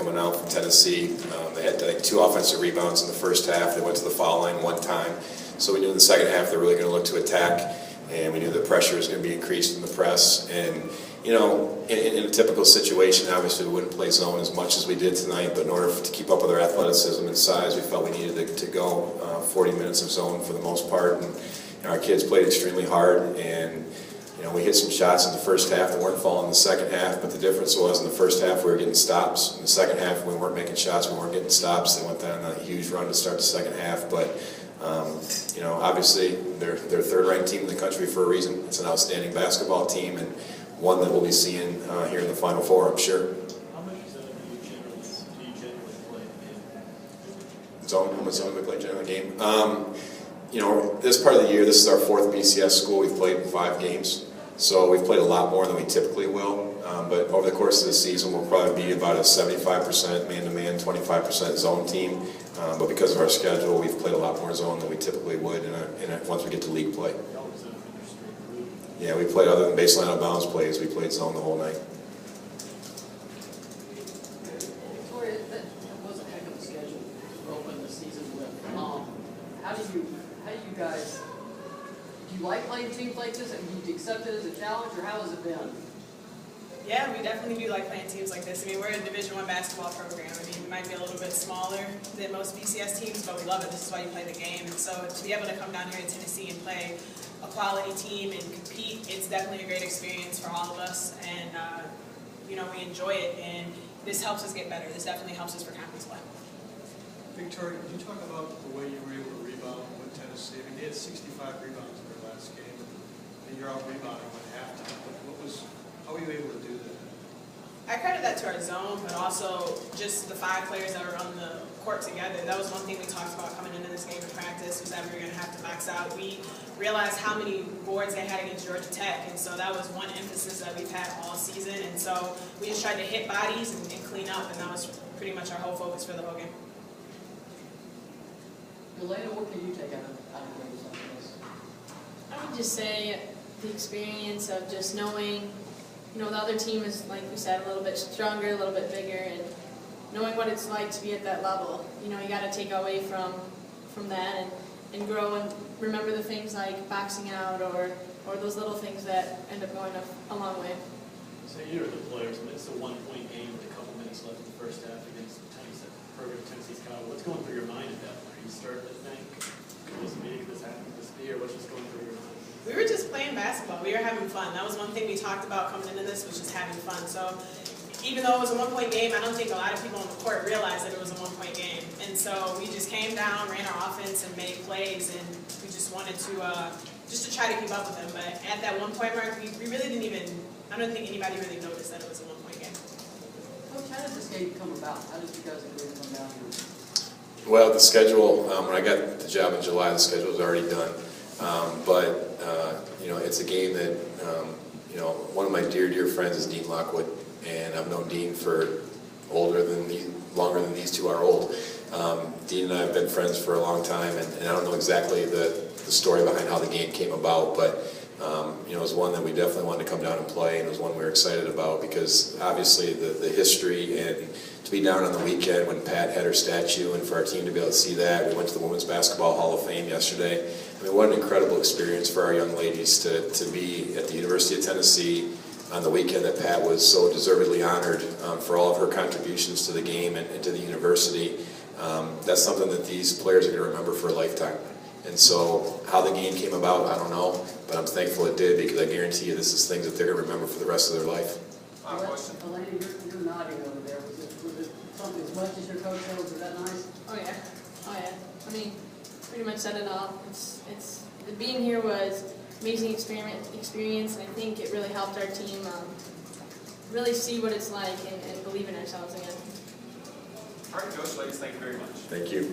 coming out from Tennessee. They had, I think, 2 offensive rebounds in the first half. They went to the foul line 1 time. So we knew in the second half they're really going to look to attack, and we knew the pressure was going to be increased in the press. And, you know, in a typical situation, obviously we wouldn't play zone as much as we did tonight, but in order to keep up with our athleticism and size, we felt we needed to go 40 minutes of zone for the most part. And our kids played extremely hard, and you know, we hit some shots in the first half that weren't falling in the second half, but the difference was in the first half we were getting stops. In the second half we weren't making shots, we weren't getting stops. They went down a huge run to start the second half, but you know, obviously they're 3rd-ranked team in the country for a reason. It's an outstanding basketball team, and one that we'll be seeing here in the Final Four, I'm sure. How much zone do you generally play in the game? Zone? How much zone do we play generally in the game? You know, this part of the year, this is our 4th BCS school. We've played 5 games. So we've played a lot more than we typically will, but over the course of the season we'll probably be about a 75% man-to-man, 25% zone team. But because of our schedule, we've played a lot more zone than we typically would once we get to league play. Yeah, we played, other than baseline out of bounds plays, we played zone the whole night. Victoria, that was a heck of a schedule to open the season with. How do you guys? Do you like playing teams like this? Have you accepted it as a challenge, or how has it been? Yeah, we definitely do like playing teams like this. I mean, we're a Division I basketball program. I mean, we might be a little bit smaller than most BCS teams, but we love it. This is why you play the game. And so to be able to come down here to Tennessee and play a quality team and compete, it's definitely a great experience for all of us. And, you know, we enjoy it, and this helps us get better. This definitely helps us for conference play. Victoria, could you talk about the way you were able to rebound with Tennessee? I mean, they had 65 rebounds in their last game, and you're out rebounding at halftime. How were you able to do that? I credit that to our zone, but also just the 5 players that were on the court together. That was one thing we talked about coming into this game in practice, was that we were going to have to max out. We realized how many boards they had against Georgia Tech, and so that was one emphasis that we've had all season. And so we just tried to hit bodies and clean up, and that was pretty much our whole focus for the whole game. Elena, what can you take out of games like this? I would just say the experience of just knowing, you know, the other team is, like we said, a little bit stronger, a little bit bigger, and knowing what it's like to be at that level. You know, you got to take away from that and grow and remember the things like boxing out or those little things that end up going a long way. So you're the players, and it's a 1-point game with a couple minutes left in the first half against Tennessee's Kyle. What's going through your mind at that point? Are you starting to think, could this be, could this happen, could this be, or what's just going through your mind? We were just playing basketball. We were having fun. That was one thing we talked about coming into this, was just having fun. So even though it was a 1-point game, I don't think a lot of people on the court realized that it was a 1-point game. And so we just came down, ran our offense, and made plays, and we just wanted to try to keep up with them. But at that 1-point mark, we really didn't even, I don't think anybody really noticed that it was a 1-point game. Coach, how did this game come about? How did you guys agree to come down here? Well, the schedule, when I got the job in July, the schedule was already done. You know, it's a game that, you know, one of my dear friends is Dean Lockwood, and I've known Dean for longer than these 2 are old. Dean and I have been friends for a long time, and I don't know exactly the story behind how the game came about, but you know, it was one that we definitely wanted to come down and play, and it was one we were excited about because obviously the history, and to be down on the weekend when Pat had her statue, and for our team to be able to see that. We went to the Women's Basketball Hall of Fame yesterday. I mean, what an incredible experience for our young ladies to be at the University of Tennessee on the weekend that Pat was so deservedly honored for all of her contributions to the game and to the university. That's something that these players are going to remember for a lifetime. And so how the game came about, I don't know, but I'm thankful it did, because I guarantee you this is things that they're going to remember for the rest of their life. Elena, you're nodding over there. Was it something as much as your coach said? Was that nice? Oh yeah. I mean, pretty much said it all. It's being here was amazing experience, and I think it really helped our team really see what it's like and believe in ourselves again. All right, Coach, ladies, thank you very much. Thank you.